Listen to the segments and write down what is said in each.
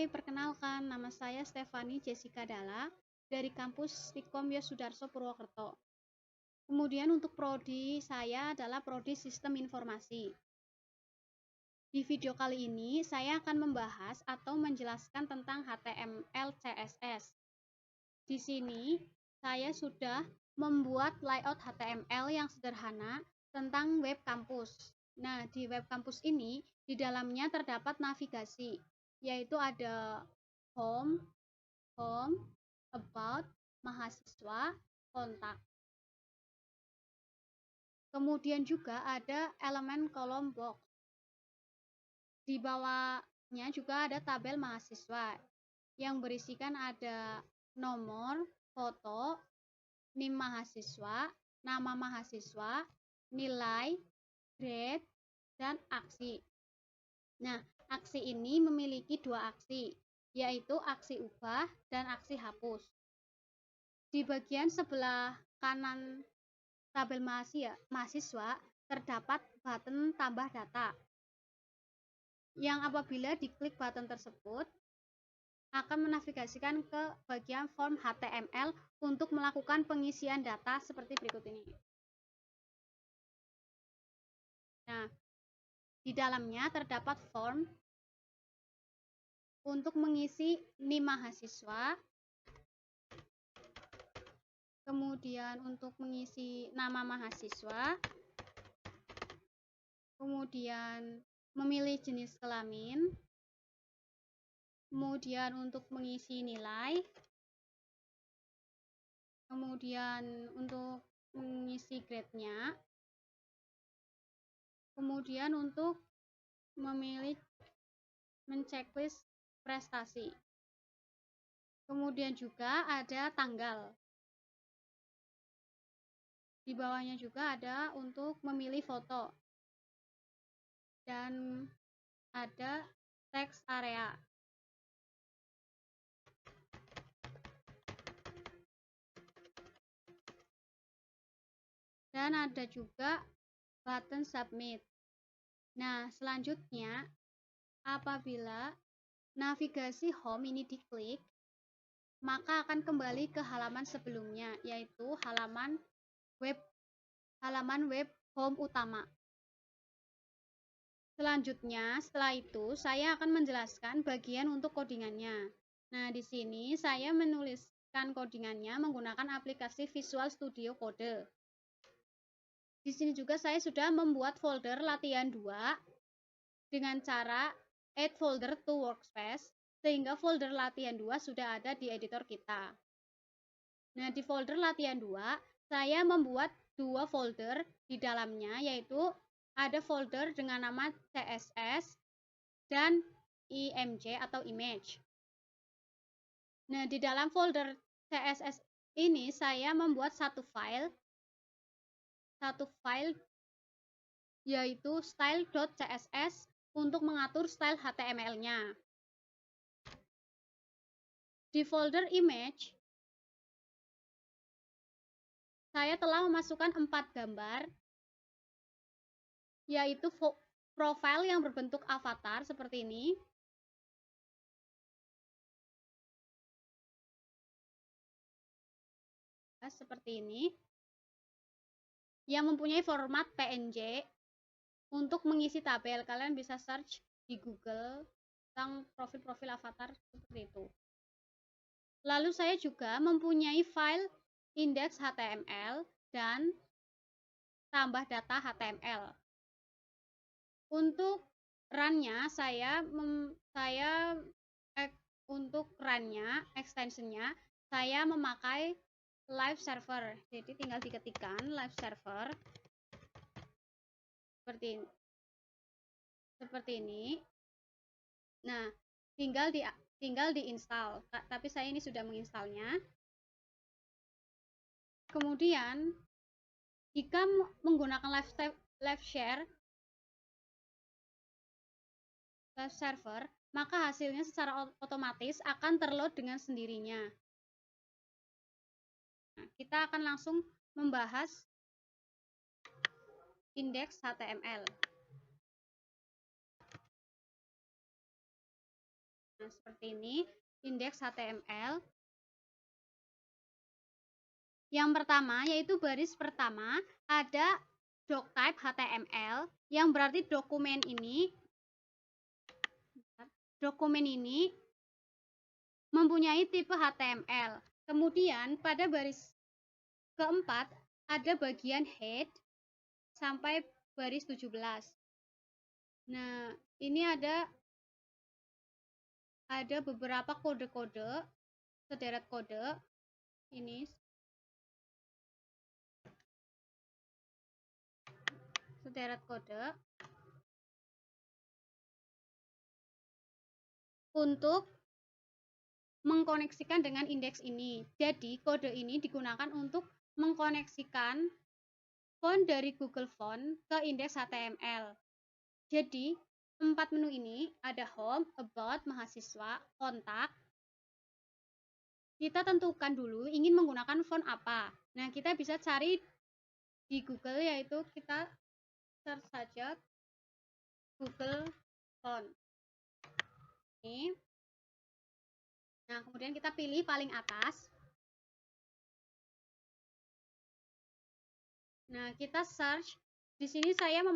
perkenalkan, nama saya Stefani Jessica Dalla dari kampus Stikom Yosudarso Purwokerto. Kemudian untuk prodi saya adalah prodi Sistem Informasi. Di video kali ini saya akan membahas atau menjelaskan tentang HTML CSS. Di sini saya sudah membuat layout HTML yang sederhana tentang web kampus. Nah, di web kampus ini di dalamnya terdapat navigasi, yaitu ada home, about, mahasiswa, kontak. Kemudian juga ada elemen kolom box. Di bawahnya juga ada tabel mahasiswa yang berisikan ada nomor, foto, NIM mahasiswa, nama mahasiswa, nilai, grade, dan aksi. Nah, aksi ini memiliki dua aksi, yaitu aksi ubah dan aksi hapus. Di bagian sebelah kanan tabel mahasiswa terdapat button tambah data, yang apabila diklik button tersebut akan menavigasikan ke bagian form HTML untuk melakukan pengisian data seperti berikut ini. Nah, di dalamnya terdapat form untuk mengisi NIM mahasiswa, kemudian untuk mengisi nama mahasiswa, kemudian memilih jenis kelamin, kemudian untuk mengisi nilai, kemudian untuk mengisi grade-nya, kemudian untuk memilih menceklis prestasi. Kemudian juga ada tanggal. Di bawahnya juga ada untuk memilih foto. Dan ada teks area. Dan ada juga button submit. Nah, selanjutnya apabila navigasi home ini diklik, maka akan kembali ke halaman sebelumnya, yaitu halaman web home utama. Selanjutnya, setelah itu saya akan menjelaskan bagian untuk codingannya. Nah, di sini saya menuliskan codingannya menggunakan aplikasi Visual Studio Code. Di sini juga saya sudah membuat folder latihan 2 dengan cara add folder to workspace, sehingga folder latihan 2 sudah ada di editor kita. Nah, di folder latihan 2, saya membuat 2 folder di dalamnya, yaitu ada folder dengan nama CSS dan IMG atau image. Nah, di dalam folder CSS ini saya membuat satu file yaitu style.css untuk mengatur style HTML-nya. Di folder image, saya telah memasukkan 4 gambar, yaitu profile yang berbentuk avatar seperti ini, yang mempunyai format PNG untuk mengisi tabel. Kalian bisa search di Google tentang profil-profil avatar seperti itu. Lalu saya juga mempunyai file index HTML dan tambah data HTML. Untuk run-nya untuk run-nya, extension-nya saya memakai live server. Jadi tinggal diketikkan live server seperti ini. Nah, tinggal diinstal. Tapi saya ini sudah menginstalnya. Kemudian jika menggunakan live server, maka hasilnya secara otomatis akan terload dengan sendirinya. Nah, kita akan langsung membahas indeks HTML. Nah, seperti ini indeks HTML. Yang pertama yaitu baris pertama ada doctype HTML yang berarti dokumen ini mempunyai tipe HTML. Kemudian pada baris keempat ada bagian head sampai baris 17. Nah, ini ada beberapa kode-kode, sederet kode. Ini sederet kode untuk mengkoneksikan dengan indeks ini. Jadi, kode ini digunakan untuk mengkoneksikan font dari Google Font ke indeks HTML. Jadi, 4 menu ini ada home, about, mahasiswa, kontak. Kita tentukan dulu ingin menggunakan font apa. Nah, kita bisa cari di Google, yaitu kita search saja Google Font. Ini. Nah, kemudian kita pilih paling atas. Nah, kita search. Di sini saya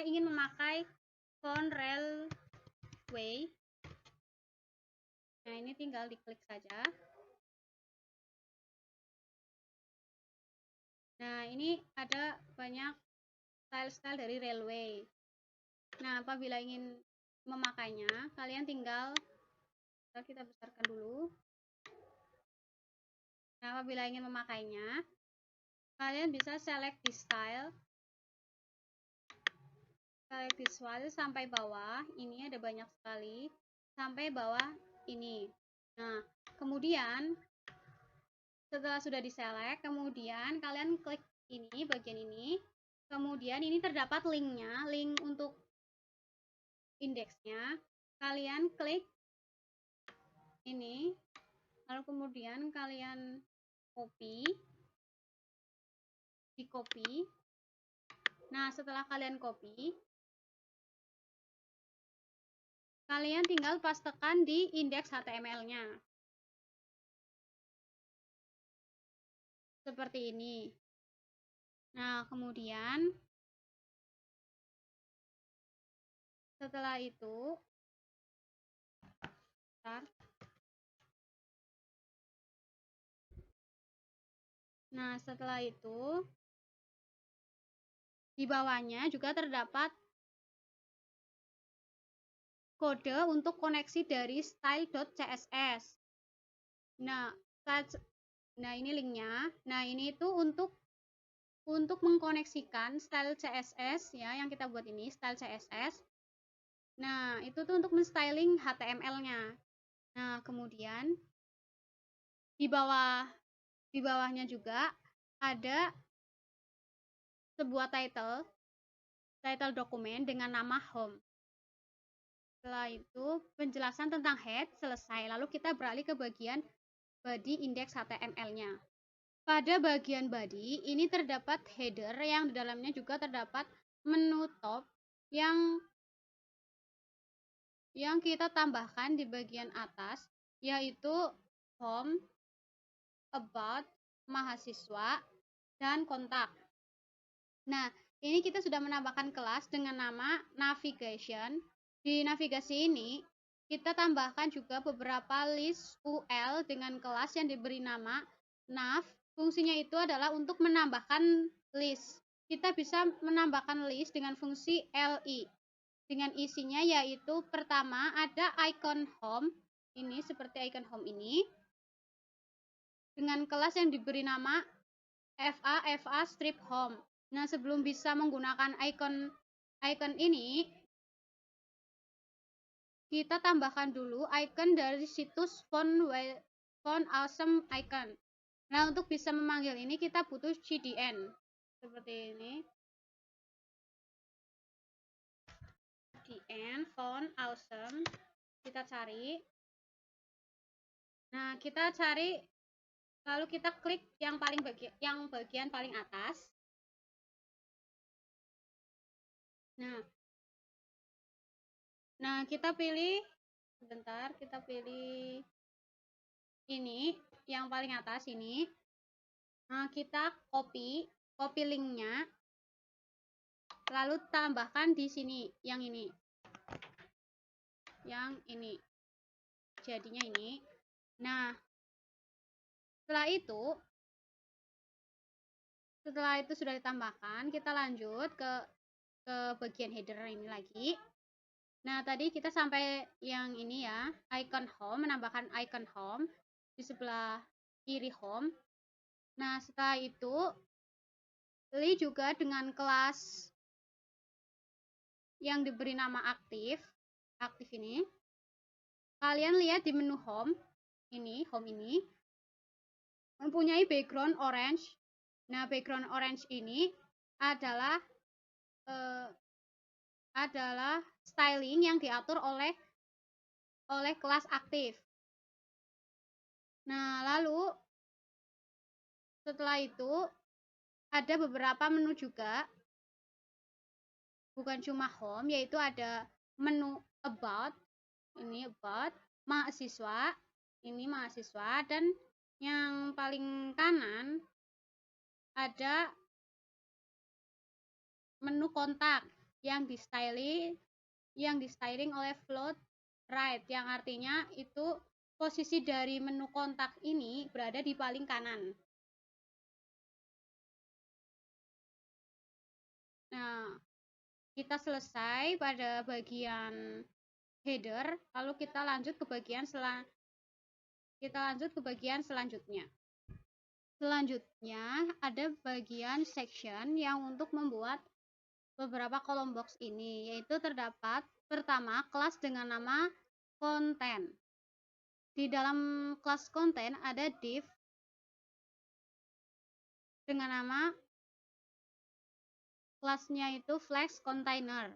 ingin memakai font Railway. Nah, ini tinggal diklik saja. Nah, ini ada banyak style-style dari Railway. Nah, apabila ingin memakainya, kalian tinggal kita besarkan dulu. Nah, apabila ingin memakainya, kalian bisa select di style. Select di style sampai bawah. Ini ada banyak sekali. Sampai bawah ini. Nah, kemudian setelah sudah diselect, kemudian kalian klik ini, bagian ini. Kemudian ini terdapat linknya, link untuk indeksnya. Kalian klik ini, lalu kemudian kalian di copy. Nah, setelah kalian copy, kalian tinggal pastekan di indeks HTML-nya. Seperti ini. Nah, kemudian setelah itu di bawahnya juga terdapat kode untuk koneksi dari style.css. Nah, ini linknya. Nah, ini itu untuk mengkoneksikan style CSS ya, yang kita buat ini style CSS. Nah, itu tuh untuk menstyling HTML-nya. Nah, kemudian di bawahnya juga ada sebuah title dokumen dengan nama home. Setelah itu penjelasan tentang head selesai. Lalu kita beralih ke bagian body indeks HTML-nya. Pada bagian body ini terdapat header yang di dalamnya juga terdapat menu top yang kita tambahkan di bagian atas, yaitu home, about, mahasiswa, dan kontak. Nah, ini kita sudah menambahkan kelas dengan nama navigation. Di navigasi ini kita tambahkan juga beberapa list UL dengan kelas yang diberi nama nav. Fungsinya itu adalah untuk menambahkan list. Kita bisa menambahkan list dengan fungsi li. Dengan isinya yaitu pertama ada icon home. Ini seperti icon home ini. Dengan kelas yang diberi nama fa strip home. Nah, sebelum bisa menggunakan icon ini, kita tambahkan dulu icon dari situs font awesome icon. Nah, untuk bisa memanggil ini kita butuh cdn. Seperti ini. cdn font awesome. Kita cari. Nah, kita cari lalu kita klik yang bagian paling atas. Nah, kita pilih Sebentar, kita pilih ini yang paling atas ini. Nah, kita copy linknya, lalu tambahkan di sini yang ini, jadinya ini. Nah, setelah itu sudah ditambahkan, kita lanjut ke bagian header ini lagi. Nah, tadi kita sampai yang ini ya, icon home, menambahkan icon home di sebelah kiri home. Nah, setelah itu pilih juga dengan kelas yang diberi nama aktif ini. Kalian lihat di menu home ini mempunyai background orange. Nah, background orange ini adalah styling yang diatur oleh kelas aktif. Nah, lalu setelah itu ada beberapa menu juga, bukan cuma home, yaitu ada menu about, ini about, mahasiswa, ini mahasiswa, dan yang paling kanan ada menu kontak yang di styling oleh float right, yang artinya itu posisi dari menu kontak ini berada di paling kanan. Nah, kita selesai pada bagian header, lalu kita lanjut ke bagian selanjutnya. Selanjutnya ada bagian section yang untuk membuat beberapa kolom box ini, yaitu terdapat pertama kelas dengan nama konten. Di dalam kelas konten ada div dengan nama kelasnya itu flex container.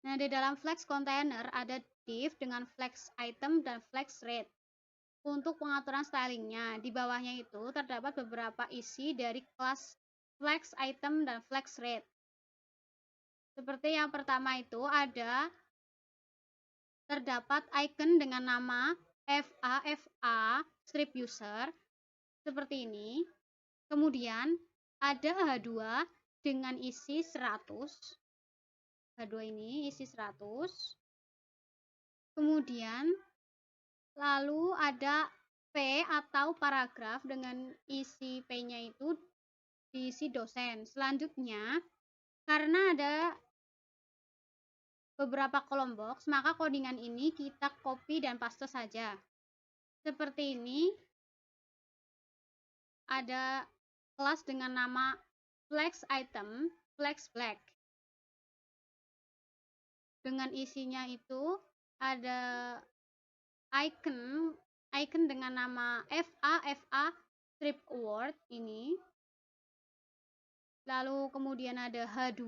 Nah, di dalam flex container ada div dengan flex item dan flex rate. Untuk pengaturan stylingnya, di bawahnya itu terdapat beberapa isi dari kelas flex item dan flex rate. Seperti yang pertama itu terdapat icon dengan nama FA strip user seperti ini. Kemudian ada H2 dengan isi 100. H2 ini isi 100. Kemudian lalu ada P atau paragraf dengan isi P-nya itu diisi dosen. Selanjutnya, karena ada beberapa kolom box, maka codingan ini kita copy dan paste saja. Seperti ini, ada kelas dengan nama flex item, flex black. Dengan isinya itu ada icon dengan nama FA strip award ini. Lalu kemudian ada H2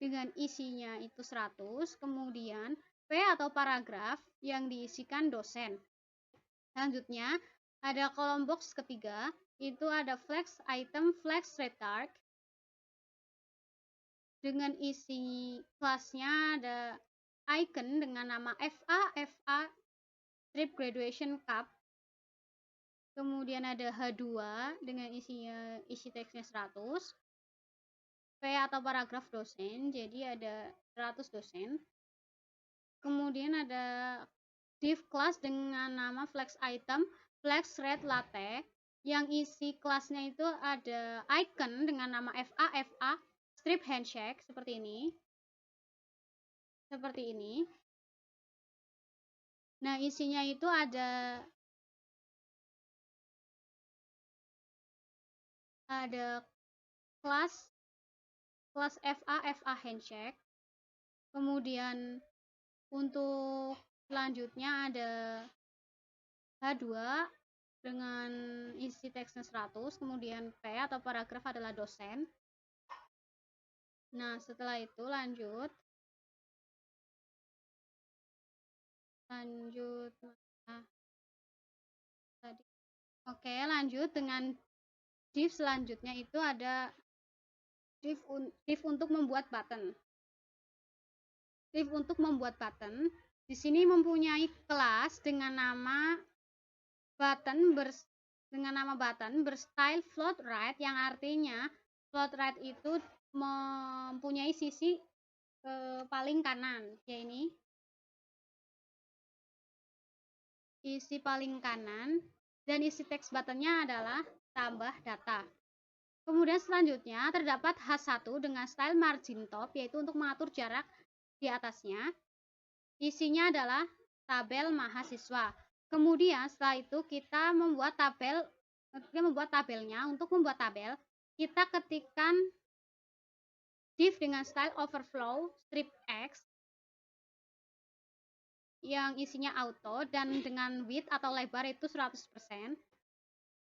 dengan isinya itu 100, kemudian P atau paragraf yang diisikan dosen. Selanjutnya ada kolom box ketiga, itu ada flex item flex retard. Dengan isi kelasnya ada icon dengan nama FA strip graduation cup. Kemudian ada H2 dengan isi teksnya 100. P atau paragraf dosen, jadi ada 100 dosen. Kemudian ada div class dengan nama flex item flex red latte, yang isi kelasnya itu ada icon dengan nama FA strip handshake seperti ini. Nah, isinya itu ada kelas FA handshake. Kemudian untuk selanjutnya ada H2 dengan isi teksnya 100, kemudian P atau paragraf adalah dosen. Nah, setelah itu lanjut Oke, lanjut dengan div selanjutnya itu ada div untuk membuat button. Di sini mempunyai kelas dengan nama button berstyle float right, yang artinya float right itu mempunyai sisi paling kanan, ya ini isi paling kanan, dan isi teks buttonnya adalah tambah data. Kemudian selanjutnya terdapat H1 dengan style margin top, yaitu untuk mengatur jarak di atasnya. Isinya adalah tabel mahasiswa. Kemudian setelah itu kita membuat tabelnya. Untuk membuat tabel, kita ketikkan div dengan style overflow strip X yang isinya auto dan dengan width atau lebar itu 100%.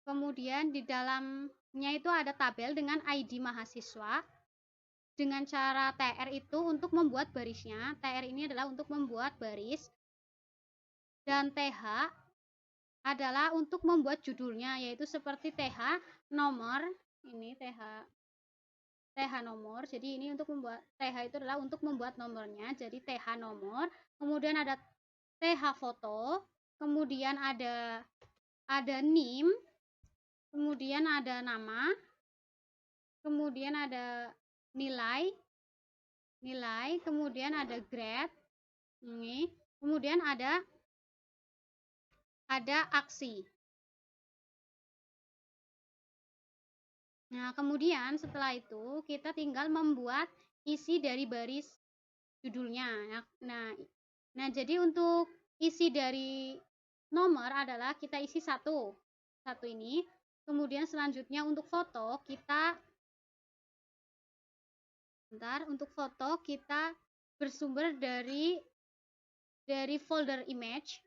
Kemudian di dalamnya itu ada tabel dengan ID mahasiswa. Dengan cara TR itu untuk membuat barisnya. TR ini adalah untuk membuat baris. Dan TH adalah untuk membuat judulnya, yaitu seperti TH nomor. Ini TH nomor. Jadi ini untuk membuat TH itu adalah untuk membuat nomornya. Jadi TH nomor. Kemudian ada TH foto. Kemudian ada name. Kemudian ada nama. Kemudian ada nilai, kemudian ada grade, ini, kemudian ada aksi. Nah, kemudian setelah itu kita tinggal membuat isi dari baris judulnya. Nah, jadi untuk isi dari nomor adalah kita isi satu ini. Kemudian selanjutnya untuk foto kita bersumber dari folder image.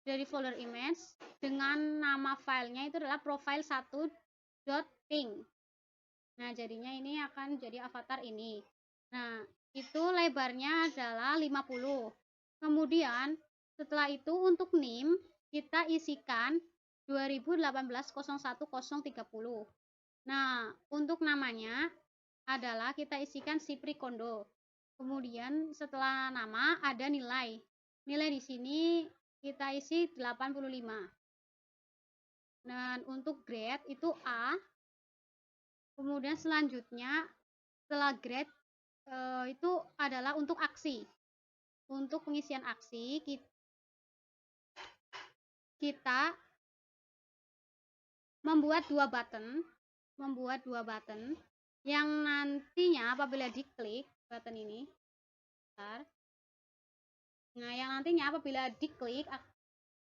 Dari folder image dengan nama filenya itu adalah profile1.ping. Nah, jadinya ini akan jadi avatar ini. Nah, itu lebarnya adalah 50. Kemudian setelah itu untuk name kita isikan 2018-01-030. Nah, untuk namanya adalah kita isikan Sipri Kondo. Kemudian setelah nama ada nilai. Nilai di sini kita isi 85. Dan untuk grade itu A. Kemudian selanjutnya setelah grade itu adalah untuk aksi. Untuk pengisian aksi kita membuat dua button yang nantinya apabila diklik button ini,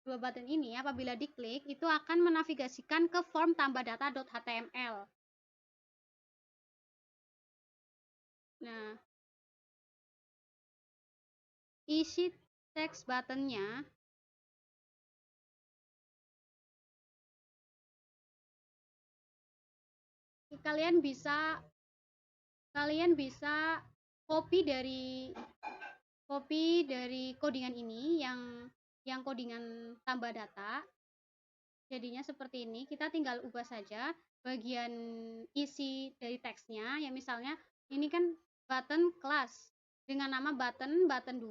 dua button ini apabila diklik itu akan menavigasikan ke form tambah data.html. Nah, isi teks buttonnya kalian bisa copy dari codingan ini yang codingan tambah data. Jadinya seperti ini, kita tinggal ubah saja bagian isi dari teksnya. Ya misalnya ini kan button kelas dengan nama button 2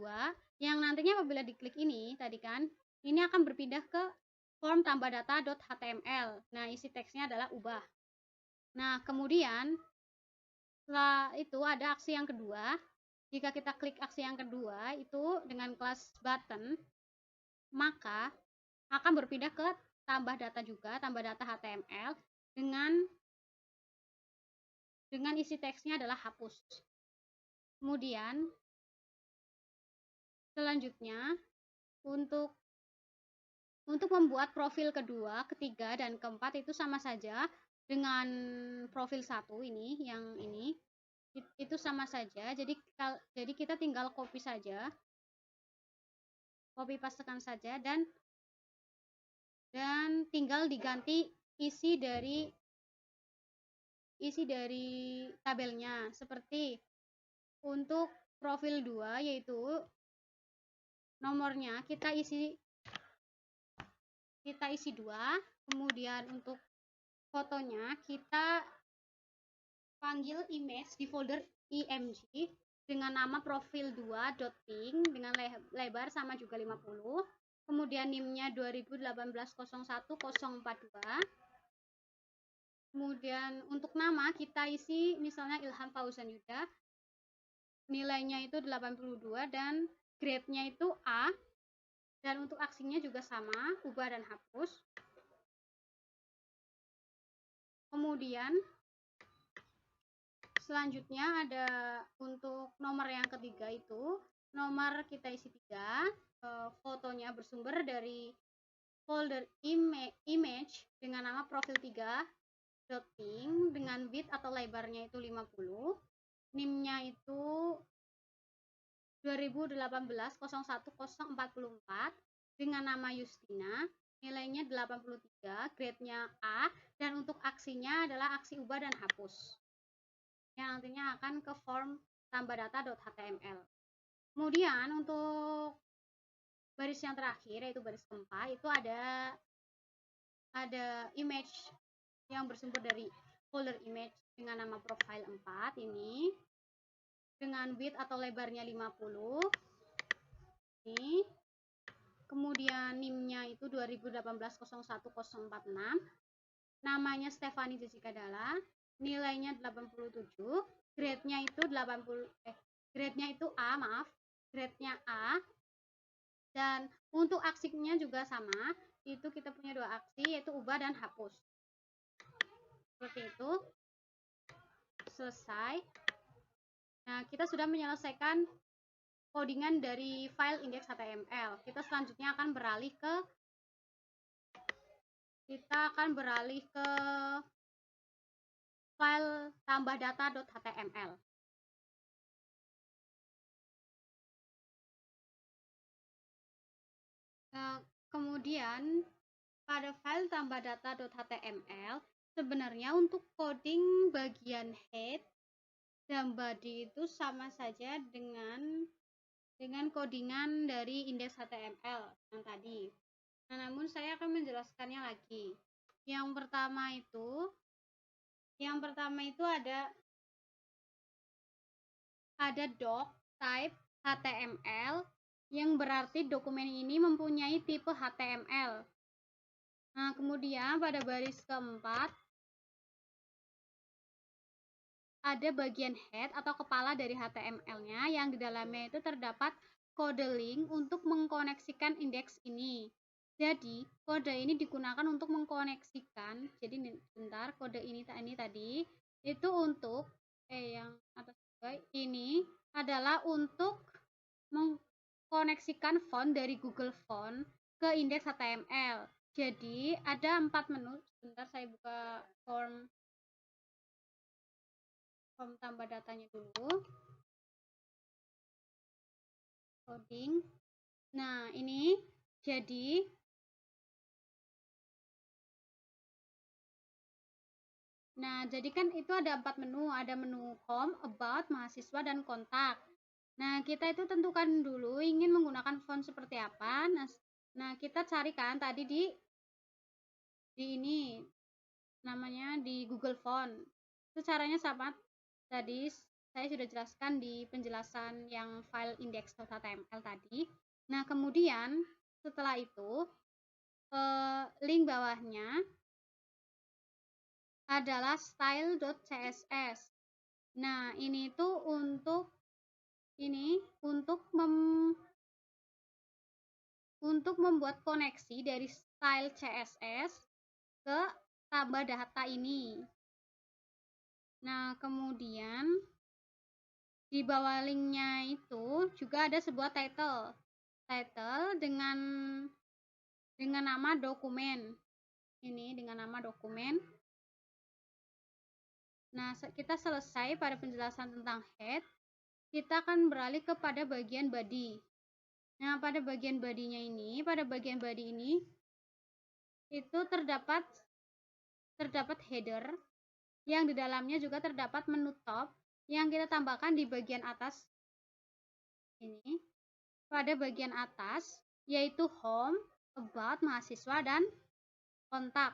yang nantinya apabila diklik ini tadi kan, ini akan berpindah ke form tambah data.html. Nah, isi teksnya adalah ubah. Nah, kemudian setelah itu ada aksi yang kedua. Jika kita klik aksi yang kedua itu dengan kelas button, maka akan berpindah ke tambah data juga, tambah data HTML dengan isi teksnya adalah hapus. Kemudian selanjutnya untuk membuat profil kedua, ketiga, dan keempat itu sama saja dengan profil 1 ini, yang ini itu sama saja. Jadi kita tinggal copy saja, copy pastekan saja, dan tinggal diganti isi dari tabelnya. Seperti untuk profil 2 yaitu nomornya kita isi 2, kemudian untuk fotonya kita panggil image di folder img, dengan nama profil2.ping dengan lebar sama juga 50. Kemudian NIM-nya 2018-01-042. Kemudian untuk nama kita isi misalnya Ilham Fauzan Yuda. Nilainya itu 82 dan grade-nya itu A. Dan untuk aksinya juga sama, ubah dan hapus. Kemudian selanjutnya ada untuk nomor yang ketiga itu, nomor kita isi 3, fotonya bersumber dari folder image dengan nama profil3.ping dengan width atau lebarnya itu 50. NIM-nya itu 2018-01-044 dengan nama Justina, nilainya 83, grade-nya A, dan untuk aksinya adalah aksi ubah dan hapus yang nantinya akan ke form tambah data.html. Kemudian untuk baris yang terakhir yaitu baris keempat itu ada image yang bersumber dari folder image dengan nama profile 4 ini dengan width atau lebarnya 50 ini. Kemudian NIM-nya itu 2018-01-046, namanya Stefani Jessica Dalla, nilainya 87, grade-nya itu grade-nya itu A, grade-nya A. Dan untuk aksinya juga sama, itu kita punya 2 aksi yaitu ubah dan hapus. Seperti itu. Selesai. Nah, kita sudah menyelesaikan codingan dari file index.html. Kita selanjutnya akan beralih ke file tambah data.html. Kemudian pada file tambah data.html sebenarnya untuk coding bagian head dan body itu sama saja dengan codingan dari index.html yang tadi. Nah, namun saya akan menjelaskannya lagi. Yang pertama itu ada doc type HTML yang berarti dokumen ini mempunyai tipe HTML. Nah, kemudian pada baris keempat ada bagian head atau kepala dari HTML-nya yang di dalamnya itu terdapat kode link untuk mengkoneksikan indeks ini. Jadi, kode ini digunakan untuk mengkoneksikan. Jadi, bentar, kode ini tadi itu untuk yang atas ini adalah untuk mengkoneksikan font dari Google Font ke indeks HTML. Jadi, ada 4 menu. Sebentar saya buka form tambah datanya dulu. Coding. Nah, ini jadi kan itu ada 4 menu, ada menu home, about, mahasiswa, dan kontak. Nah, kita itu tentukan dulu ingin menggunakan font seperti apa. Nah, kita carikan tadi di ini namanya di Google Font. Itu caranya sama. Tadi saya sudah jelaskan di penjelasan yang file index.html tadi. Nah, kemudian setelah itu link bawahnya adalah style.css. Nah, ini tuh untuk membuat koneksi dari style CSS ke tambah data ini. Nah, kemudian di bawah linknya itu juga ada sebuah title dengan nama dokumen. Ini dengan nama dokumen. Nah, kita selesai pada penjelasan tentang head. Kita akan beralih kepada bagian body. Nah, pada bagian body ini itu terdapat header yang di dalamnya juga terdapat menu top yang kita tambahkan di bagian atas ini. Pada bagian atas yaitu home, about, mahasiswa, dan kontak.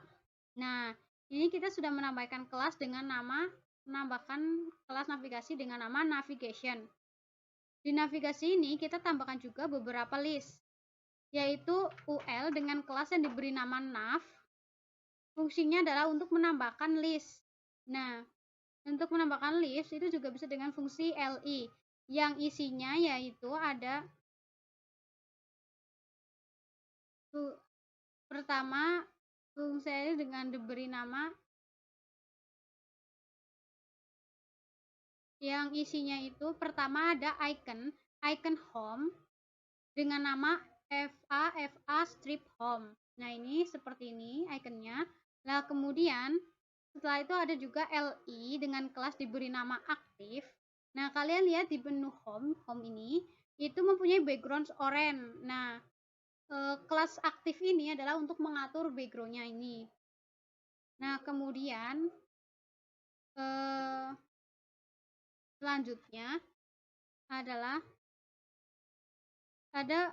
Nah, ini kita sudah menambahkan kelas dengan nama kelas navigasi dengan nama navigation. Di navigasi ini kita tambahkan juga beberapa list, yaitu UL dengan kelas yang diberi nama nav. Fungsinya adalah untuk menambahkan list. Nah, untuk menambahkan list itu juga bisa dengan fungsi li, yang isinya yaitu ada pertama fungsi dengan diberi nama yang isinya itu pertama ada icon home dengan nama FA strip home. Nah, ini seperti ini ikonnya. Nah, kemudian setelah itu ada juga LI dengan kelas diberi nama aktif. Nah, kalian lihat di menu home ini itu mempunyai background orange. Nah, kelas aktif ini adalah untuk mengatur backgroundnya ini. Nah, kemudian selanjutnya adalah ada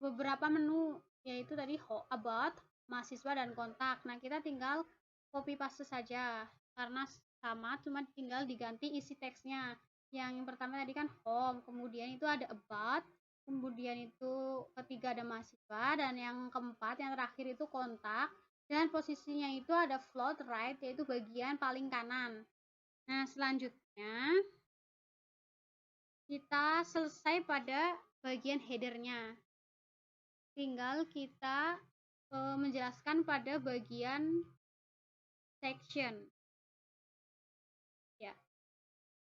beberapa menu, yaitu tadi about, mahasiswa, dan kontak. Nah, kita tinggal copy paste saja karena sama, cuma tinggal diganti isi teksnya. Yang pertama tadi kan home, kemudian itu ada about, kemudian itu ketiga ada mahasiswa, dan yang keempat yang terakhir itu kontak, dan posisinya itu ada float right, yaitu bagian paling kanan. Nah, selanjutnya kita selesai pada bagian headernya. Tinggal kita menjelaskan pada bagian section. Ya,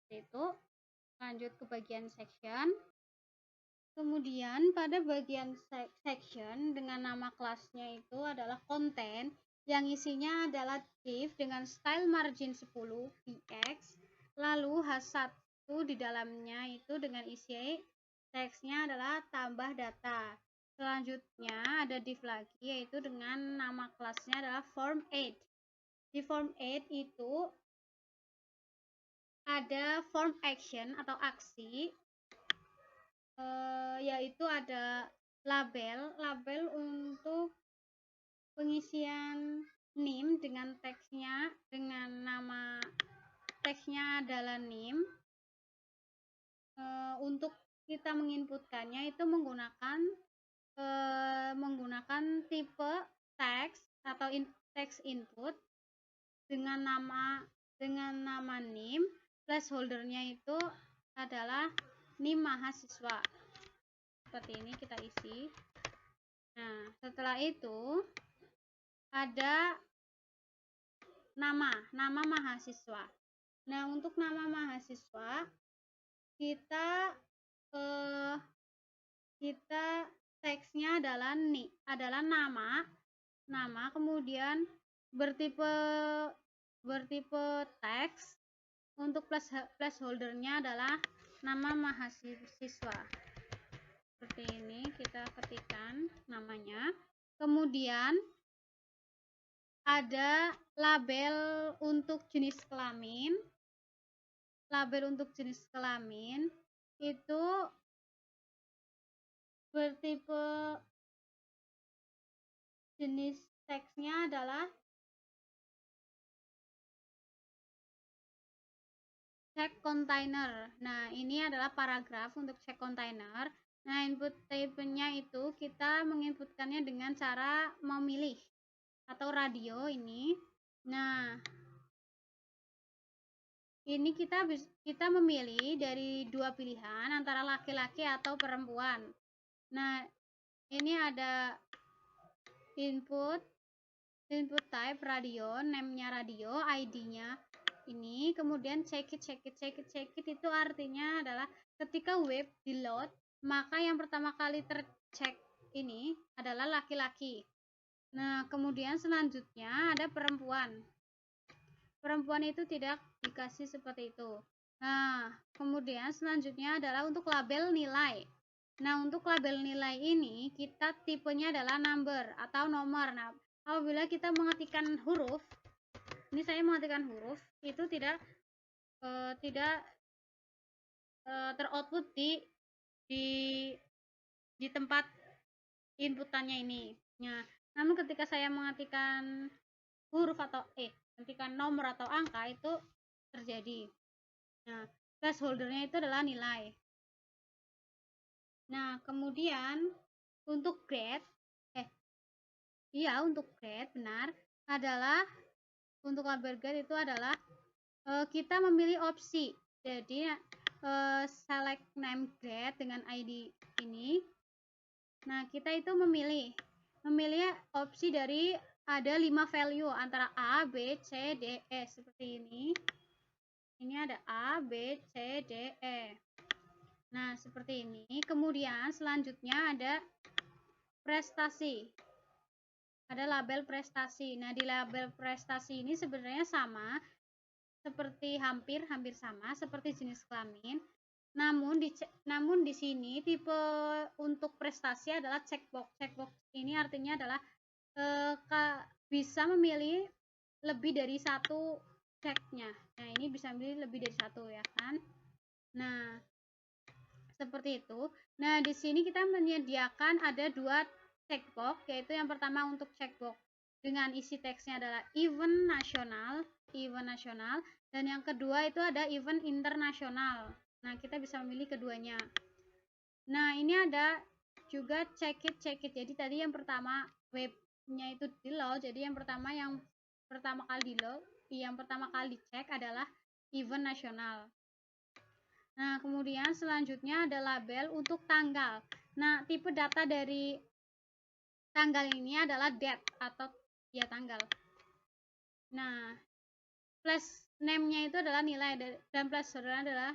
itu lanjut ke bagian section. Kemudian pada bagian section dengan nama kelasnya itu adalah content, yang isinya adalah div dengan style margin 10 px, lalu h1 di dalamnya itu dengan isi teksnya adalah tambah data. Selanjutnya ada div lagi, yaitu dengan nama kelasnya adalah form 8. Di form 8 itu ada form action atau aksi, yaitu ada label untuk pengisian name dengan teksnya, dengan nama teksnya adalah name. Untuk kita menginputkannya itu menggunakan tipe teks atau text input dengan nama name. Placeholdernya itu adalah NIM mahasiswa. Seperti ini kita isi. Nah, setelah itu ada nama mahasiswa. Nah, untuk nama mahasiswa kita teksnya adalah nama, kemudian bertipe teks. Untuk placeholdernya adalah nama mahasiswa. Seperti ini kita ketikkan namanya. Kemudian ada label untuk jenis kelamin. Label untuk jenis kelamin itu bertipe jenis teksnya adalah check container. Nah, ini adalah paragraf untuk check container. Nah, input type-nya itu kita menginputkannya dengan cara memilih atau radio ini. Nah, ini kita memilih dari dua pilihan antara laki-laki atau perempuan. Nah, ini ada input type radio, name-nya radio, ID-nya ini, kemudian check it itu artinya adalah ketika web di load, maka yang pertama kali tercek ini adalah laki-laki. Nah, kemudian selanjutnya ada perempuan itu tidak dikasih seperti itu. Nah, kemudian selanjutnya adalah untuk label nilai. Nah, untuk label nilai ini kita tipenya adalah number atau nomor. Nah, apabila kita mengetikkan huruf, ini saya mengetikkan huruf, itu tidak teroutput di tempat inputannya ini. Nah, namun ketika saya mengetikkan huruf atau mengetikkan nomor atau angka itu terjadi. Nah, placeholdernya itu adalah nilai. Nah, kemudian untuk grade, untuk grade benar adalah untuk label grade itu adalah kita memilih opsi. Jadi select name grade dengan ID ini. Nah, kita itu memilih opsi dari ada 5 value antara A, B, C, D, E seperti ini. Ini ada A, B, C, D, E. Nah, seperti ini. Kemudian selanjutnya ada prestasi. Ada label prestasi. Nah, di label prestasi ini sebenarnya sama seperti hampir sama seperti jenis kelamin. Namun di sini tipe untuk prestasi adalah checkbox. Checkbox ini artinya adalah bisa memilih lebih dari satu checknya. Nah, ini bisa memilih lebih dari satu ya kan. Nah, seperti itu. Nah, di sini kita menyediakan ada 2 checkbox, yaitu yang pertama untuk checkbox dengan isi teksnya adalah event nasional, dan yang kedua itu ada event internasional. Nah, kita bisa memilih keduanya. Nah, ini ada juga check it. Jadi tadi yang pertama webnya itu di load, jadi yang pertama kali dicek adalah event nasional. Nah, kemudian selanjutnya ada label untuk tanggal. Nah, tipe data dari tanggal ini adalah date atau ya tanggal. Nah, plus name-nya itu adalah nilai dan plus saudara adalah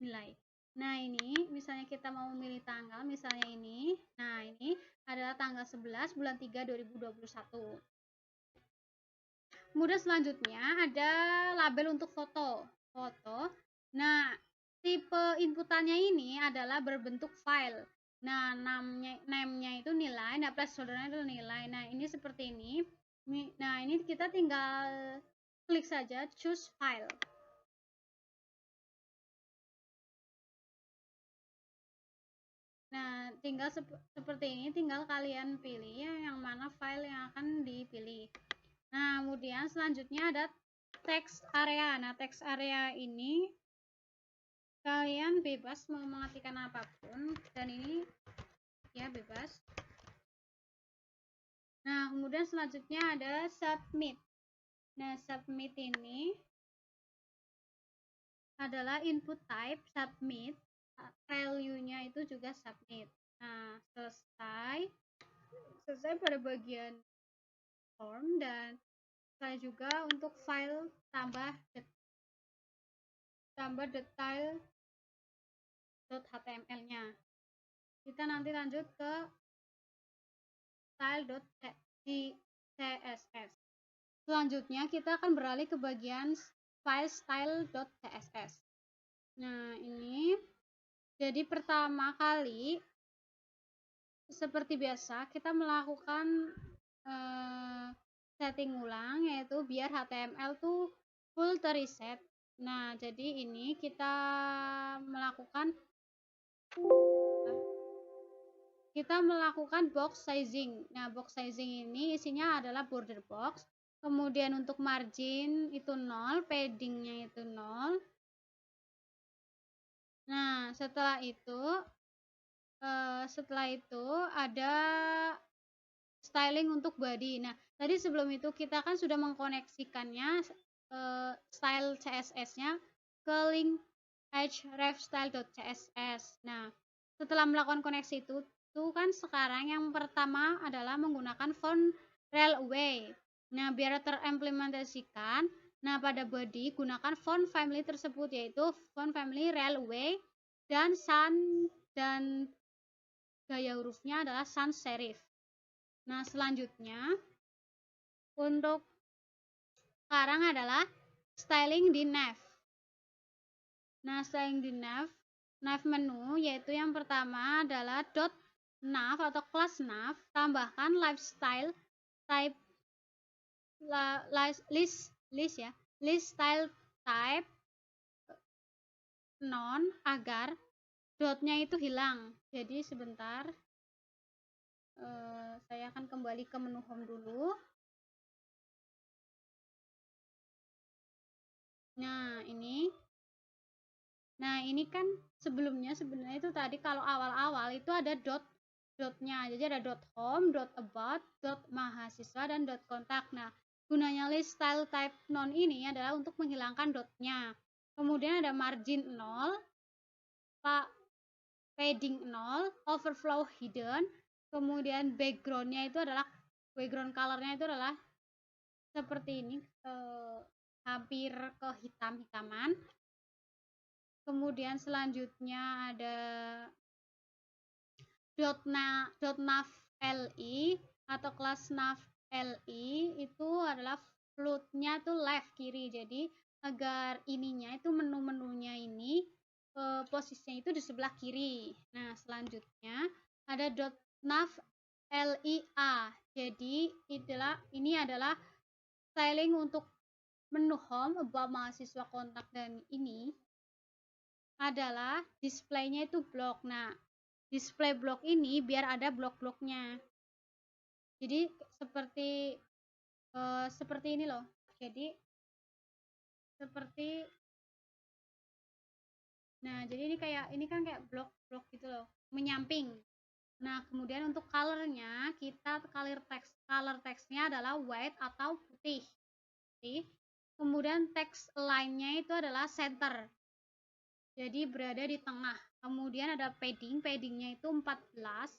nilai. Nah, ini misalnya kita mau memilih tanggal, misalnya ini. Nah, ini adalah tanggal 11 bulan 3 2021. Kemudian selanjutnya ada label untuk foto. Nah, tipe inputannya ini adalah berbentuk file. Nah, name-nya itu nilai, nah plus saudara itu nilai. Nah, ini seperti ini. Nah, ini kita tinggal klik saja choose file. Nah, tinggal seperti ini, tinggal kalian pilih yang mana file yang akan dipilih. Nah, kemudian selanjutnya ada text area. Nah, text area ini kalian bebas mau mengetikkan apapun, dan ini ya bebas. Nah, kemudian selanjutnya ada submit. Nah, submit ini adalah input type submit, value-nya itu juga submit. Nah, selesai pada bagian form, dan saya juga untuk file tambah detail .html-nya. Kita nanti lanjut ke style.css. Selanjutnya kita akan beralih ke bagian file style.css. Nah, ini jadi pertama kali seperti biasa kita melakukan setting ulang, yaitu biar HTML tuh full terreset. Nah, jadi ini kita melakukan box sizing. Nah, box sizing ini isinya adalah border box. Kemudian untuk margin itu 0, paddingnya itu 0. Nah, setelah itu ada styling untuk body. Nah, tadi sebelum itu kita kan sudah mengkoneksikannya style CSS-nya ke link hrefstyle.css. Nah, setelah melakukan koneksi itu kan sekarang yang pertama adalah menggunakan font Railway. Nah, biar terimplementasikan, nah pada body gunakan font family tersebut, yaitu font family Railway dan gaya hurufnya adalah sans serif. Nah, selanjutnya untuk sekarang adalah styling di nav. Nah, styling di nav menu, yaitu yang pertama adalah .nav atau class nav, tambahkan lifestyle type list style type non agar dotnya itu hilang. Jadi sebentar, saya akan kembali ke menu home dulu. Nah, ini Nah, ini kan sebelumnya sebenarnya itu tadi kalau awal-awal itu ada dotnya. Jadi ada dot home, dot about, dot mahasiswa, dan dot kontak. Nah, gunanya list style type non ini adalah untuk menghilangkan dotnya. Kemudian ada margin 0, padding 0, overflow hidden. Kemudian backgroundnya itu adalah background colornya itu adalah seperti ini, hampir ke hitam-hitaman. Kemudian selanjutnya ada .nav li atau kelas nav li itu adalah floatnya tuh left kiri, jadi agar ininya itu menu-menunya ini posisinya itu di sebelah kiri. Nah, selanjutnya ada .nav lia, jadi ini adalah styling untuk menu home, about, mahasiswa, kontak, dan ini adalah displaynya itu blok. Nah, display blok ini biar ada blok-bloknya. Jadi seperti ini loh. Jadi seperti jadi ini kan kayak blok-blok gitu loh, menyamping. Nah, kemudian untuk colornya kita color text-nya adalah white atau putih. Kemudian text line-nya itu adalah center. Jadi berada di tengah. Kemudian ada paddingnya itu 14.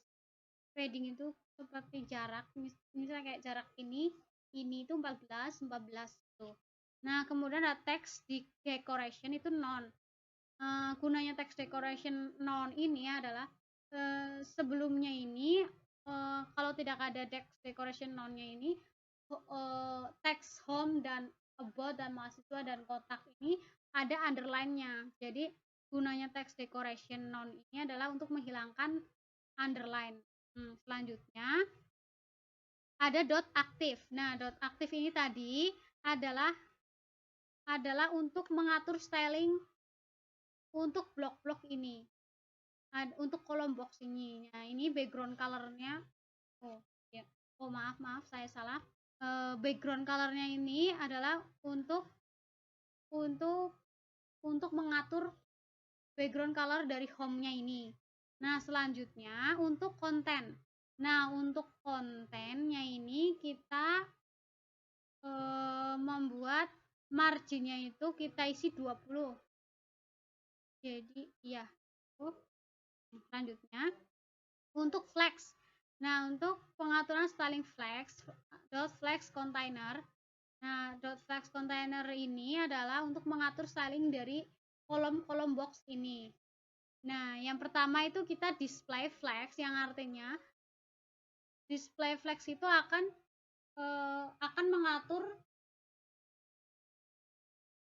Padding itu seperti jarak, misalnya kayak jarak ini itu 14 tuh. Nah, kemudian ada text decoration itu non. Gunanya text decoration non ini adalah sebelumnya ini kalau tidak ada text decoration nonnya ini, text home dan about dan mahasiswa dan kontak ini ada underline-nya. Jadi gunanya text decoration non ini adalah untuk menghilangkan underline. Selanjutnya ada dot aktif. Nah, dot aktif ini tadi adalah untuk mengatur styling untuk blok-blok ini. Untuk kolom box ini. Nah, ini background colornya. Oh, ya. Oh, maaf, saya salah. Background colornya ini adalah untuk mengatur background color dari home-nya ini. Nah, selanjutnya untuk konten. Nah, untuk kontennya ini kita membuat marginnya itu kita isi 20. Jadi, ya. Selanjutnya untuk flex. Nah, untuk pengaturan styling flex, flex container. Nah, flex container ini adalah untuk mengatur styling dari kolom-kolom box ini. Nah, yang pertama itu kita display flex, yang artinya display flex itu akan mengatur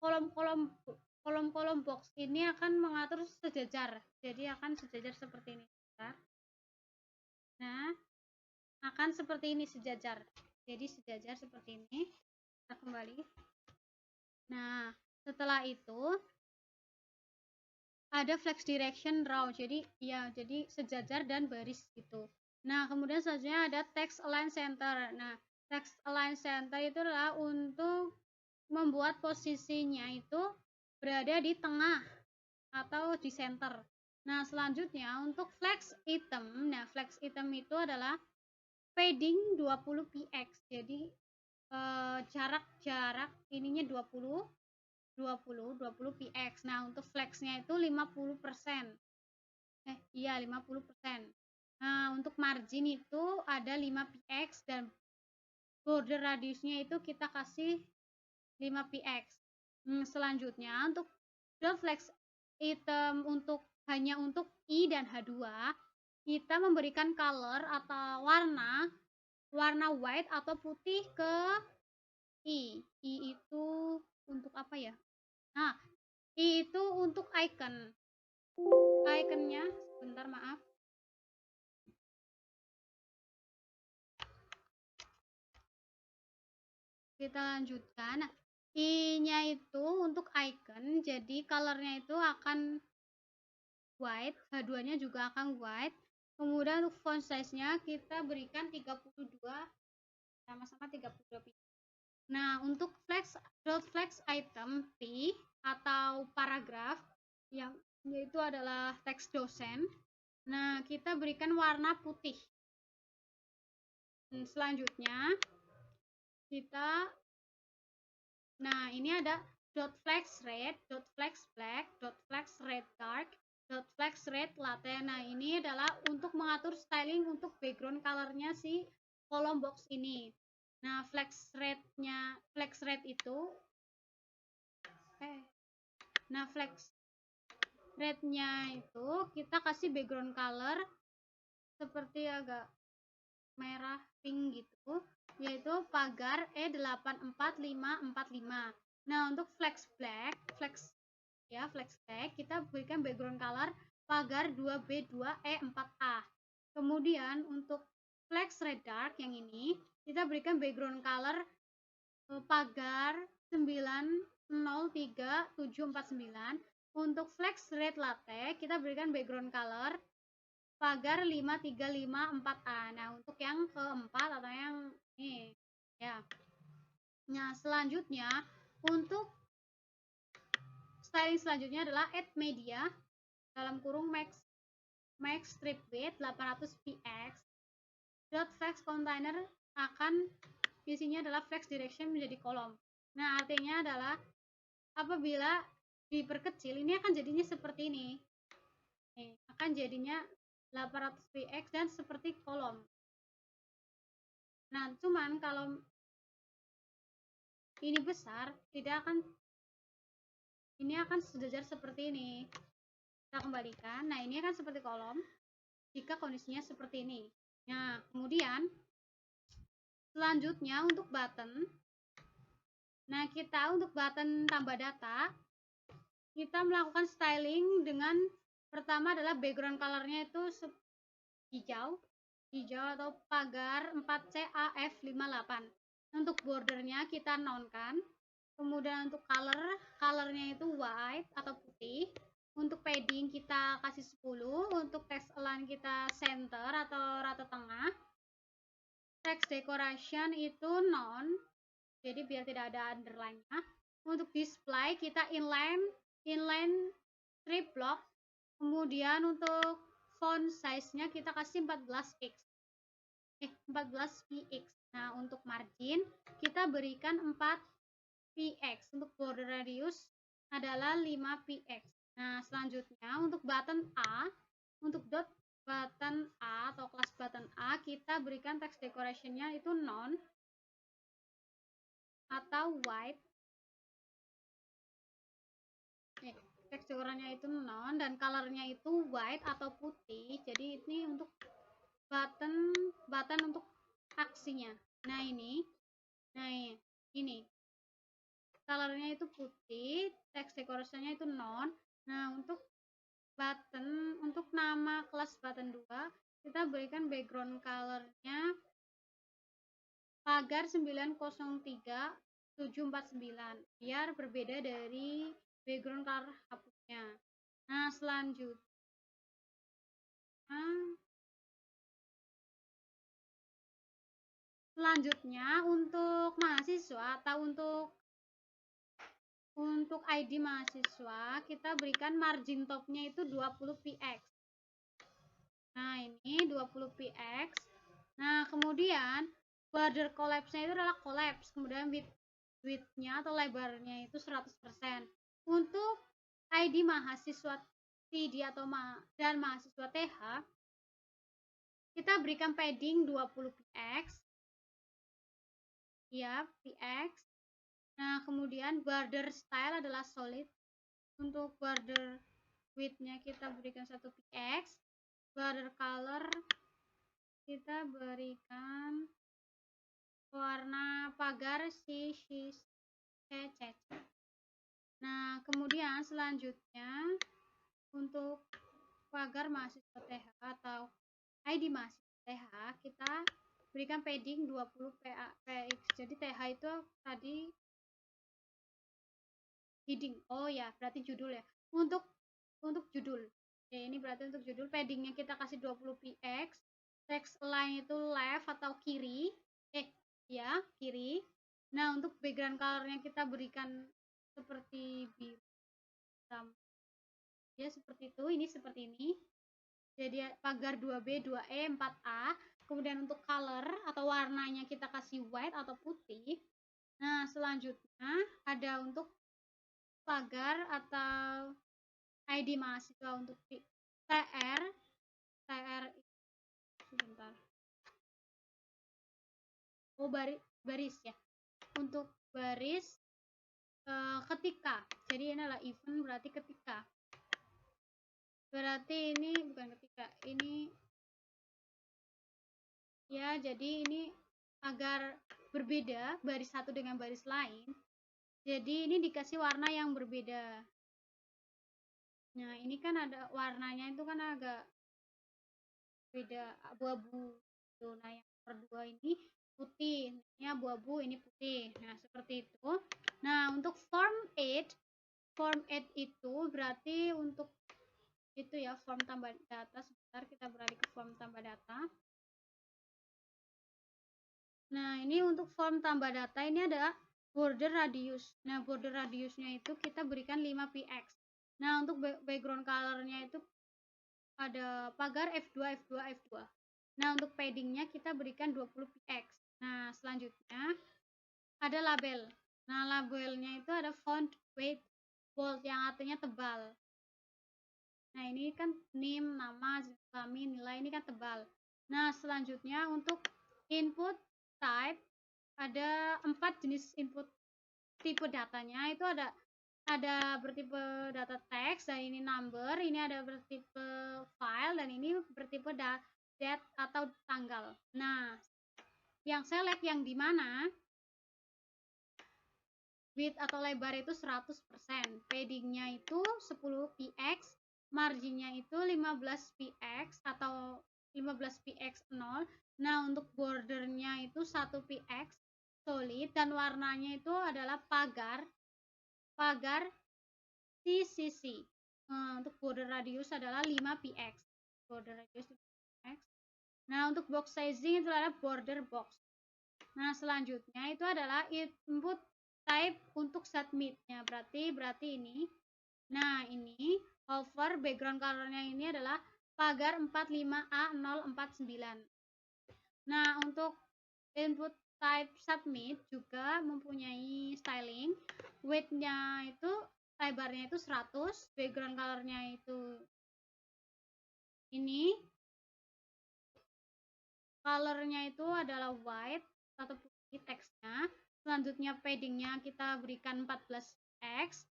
kolom-kolom box ini akan mengatur sejajar. Jadi akan sejajar seperti ini. Nah, akan seperti ini sejajar. Jadi sejajar seperti ini. Kita kembali. Nah, setelah itu ada flex direction row. Jadi sejajar dan baris gitu. Nah, kemudian selanjutnya ada text align center. Nah, text align center itu adalah untuk membuat posisinya itu berada di tengah atau di center. Nah, selanjutnya untuk flex item. Nah, flex item itu adalah padding 20 px. Jadi jarak ininya 20 px. Nah, untuk flexnya itu 50%. Iya, 50%. Nah, untuk margin itu ada 5 px dan border radiusnya itu kita kasih 5 px. Selanjutnya untuk flex item hanya untuk I dan H2, kita memberikan color atau warna white atau putih ke I. I itu untuk apa ya? Nah, I itu untuk icon. Iconnya, sebentar maaf. Kita lanjutkan. Nah, I-nya itu untuk icon, jadi colornya itu akan white, H2-nya juga akan white. Kemudian untuk font size-nya kita berikan 32, sama-sama 32 pixel. Nah, untuk flex item P atau paragraf, yang yaitu adalah teks dosen. Nah, kita berikan warna putih. Selanjutnya kita, nah ini ada dot flex red, dot flex black, dot flex red dark, dot flex red latte. Nah, ini adalah untuk mengatur styling untuk background colornya si kolom box ini. Nah, flex red itu nah flex rednya itu kita kasih background color seperti agak merah pink gitu, yaitu pagar E84545. Nah, untuk flex black kita berikan background color pagar 2B2E4A. Kemudian untuk flex red dark yang ini kita berikan background color pagar 903-749. Untuk flex red latte kita berikan background color pagar 5354A. Nah, untuk yang keempat atau yang ini ya. Nah, selanjutnya untuk styling selanjutnya adalah add media dalam kurung max strip width 800 px. Dot flex container akan isinya adalah flex direction menjadi kolom. Nah, artinya adalah apabila diperkecil ini akan jadinya seperti ini. Akan jadinya 800 px dan seperti kolom. Nah, cuman kalau ini besar, ini akan sejajar seperti ini. Kita kembalikan. Nah, ini akan seperti kolom jika kondisinya seperti ini. Nah, kemudian selanjutnya untuk button. Nah, kita untuk button tambah data, kita melakukan styling dengan pertama adalah background colornya itu hijau atau pagar 4CAF58. Untuk bordernya kita nonkan. Kemudian untuk colornya itu white atau putih. Untuk padding kita kasih 10. Untuk text align kita center atau rata tengah. Text decoration itu non, jadi biar tidak ada underline-nya. Untuk display kita inline strip block. Kemudian untuk font size-nya kita kasih 14px. Nah, untuk margin kita berikan 4px. Untuk border radius adalah 5px. Nah, selanjutnya untuk button A, untuk dot button A atau kelas button A, kita berikan text decoration-nya itu non atau white. Text decoration-nya itu non dan color-nya itu white atau putih. Jadi ini untuk button untuk aksinya. Nah, ini colornya itu putih, text decoration-nya itu non. Nah, untuk button, untuk nama kelas button 2 kita berikan background colornya pagar 903-749 biar berbeda dari background color hapusnya. Nah, selanjutnya untuk mahasiswa atau untuk ID mahasiswa kita berikan margin topnya itu 20px. Nah, ini 20px. Nah, kemudian border collapse-nya itu adalah collapse. Kemudian width-nya atau lebarnya itu 100%. Untuk ID mahasiswa TD atau dan mahasiswa TH kita berikan padding 20px. Ya, px. Nah, kemudian border style adalah solid. Untuk border width-nya kita berikan 1px. Border color kita berikan warna pagar CC. Nah, kemudian selanjutnya untuk pagar mahasiswa TH atau ID mahasiswa TH kita berikan padding 20px. Jadi TH itu tadi heading. Oh ya, berarti judul ya. Untuk judul. Ya, ini berarti untuk judul paddingnya kita kasih 20px. Text align itu left atau kiri. Ya, kiri. Nah, untuk background colornya kita berikan seperti biru hitam. Ya seperti itu, ini seperti ini. Jadi pagar 2B, 2E, 4A. Kemudian untuk color atau warnanya kita kasih white atau putih. Nah, selanjutnya ada untuk pagar atau ID mahasiswa untuk TR. TR sebentar. Oh, baris ya. Untuk baris ketika. Jadi ini adalah event berarti ketika. Berarti ini bukan ketika. Ini ya, jadi ini agar berbeda baris satu dengan baris lain. Jadi ini dikasih warna yang berbeda. Nah, ini kan ada warnanya itu kan agak beda, abu-abu. Nah, yang kedua ini putih, ini abu-abu, ini putih. Nah, seperti itu. Nah, untuk form 8 itu berarti untuk itu ya, form tambah data. Sebentar, kita beralih ke form tambah data. Nah, ini untuk form tambah data ini ada border radius. Nah, border radiusnya itu kita berikan 5px. Nah, untuk background colornya itu ada pagar F2, F2, F2. Nah, untuk paddingnya kita berikan 20px. Nah, selanjutnya ada label. Nah, labelnya itu ada font, weight, bold yang artinya tebal. Nah, ini kan name, nama, kami, nilai, ini kan tebal. Nah, selanjutnya untuk input type ada 4 jenis input tipe datanya. Itu ada bertipe data teks, dan ini number, ini ada bertipe file, dan ini bertipe date atau tanggal. Nah, yang select yang di mana width atau lebar itu 100%, paddingnya itu 10px, marginnya itu 15px atau 15px 0. Nah, untuk bordernya itu 1px solid, dan warnanya itu adalah pagar CCC. Untuk border radius adalah 5px. Border radius 5px. Nah, untuk box sizing itu adalah border box. Nah, selanjutnya itu adalah input type untuk submit-nya. Berarti ini. Nah, ini hover background color-nya ini adalah pagar 45A049. Nah, untuk input type submit juga mempunyai styling. Width-nya itu lebarnya itu 100, background color-nya itu ini. Color-nya itu adalah white atau putih teksnya. Selanjutnya padding-nya kita berikan 14x,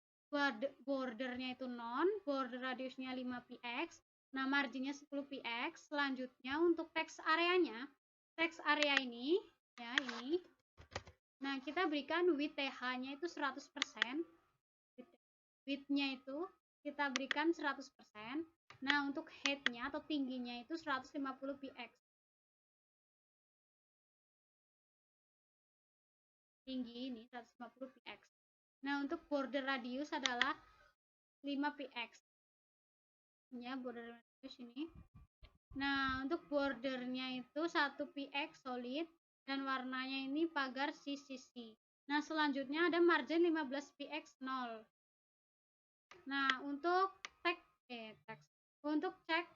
bordernya itu non, border radiusnya 5px, nah marginnya 10px. Selanjutnya untuk teks areanya, teks area ini ya, ini. Nah, kita berikan width TH-nya itu 100%. Width-nya itu kita berikan 100%. Nah, untuk height-nya atau tingginya itu 150px. Tinggi ini 150px. Nah, untuk border radius adalah 5px. Ya, border radius ini. Nah, untuk bordernya itu 1px solid, dan warnanya ini pagar CCC. Nah, selanjutnya ada margin 15px 0. Nah, untuk untuk check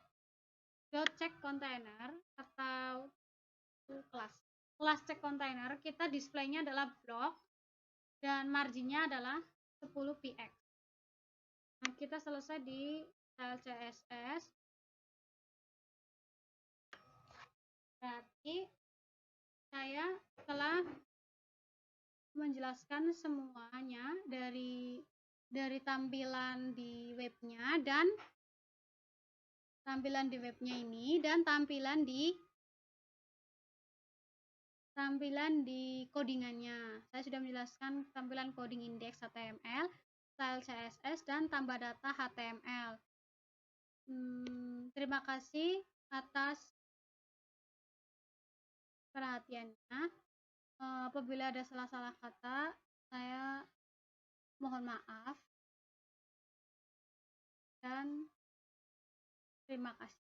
container atau kelas check container, kita displaynya adalah block dan marginnya adalah 10px. Nah, kita selesai di style CSS. Berarti saya telah menjelaskan semuanya dari tampilan di webnya, dan ini, dan tampilan di codingannya. Saya sudah menjelaskan tampilan coding index HTML, style CSS, dan tambah data HTML. Terima kasih atas perhatiannya. Apabila ada salah-salah kata, saya mohon maaf, dan terima kasih.